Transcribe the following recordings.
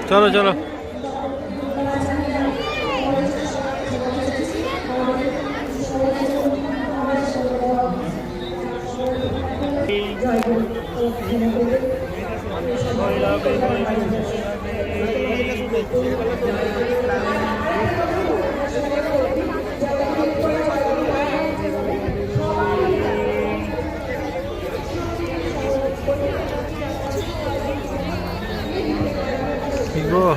চলো চলো। গো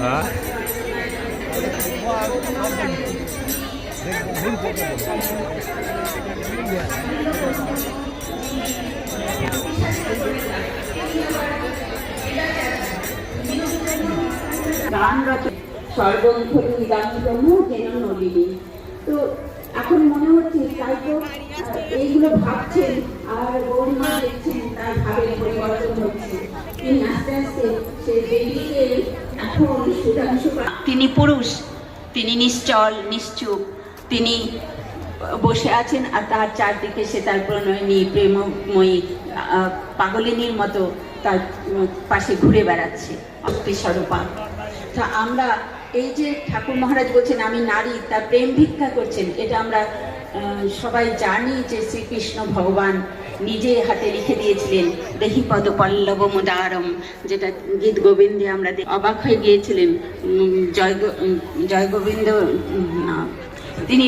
হ্যাঁ গান রচনা সর্বন্ধরি গান ব্রহ্ম যেন নলিনী। তো এখন মনে হচ্ছে তাই তো এইগুলো ভাবছেন আর গৌরীমা দেখছেন, তার ভাবের পরিবর্তন হচ্ছে। তিনি আস্তে আস্তে সে দেবীকে এখন সুধাংশু, তিনি পুরুষ, তিনি নিশ্চল নিশ্চুপ, তিনি বসে আছেন আর তার চারদিকে সে তার প্রণয়িনী প্রেমময়ী পাগলিনীর মতো তার পাশে ঘুরে বেড়াচ্ছে অস্তি স্বরূপা। তা আমরা এই যে ঠাকুর মহারাজ বলছেন আমি নারী, তার প্রেম ভিক্ষা করছেন, এটা আমরা সবাই জানি যে শ্রীকৃষ্ণ ভগবান নিজে হাতে লিখে দিয়েছিলেন দেহি পদ পল্লব মুদারম, যেটা গীত গোবিন্দে আমরা অবাক হয়ে গিয়েছিলেন। জয় গোবিন্দ তিনি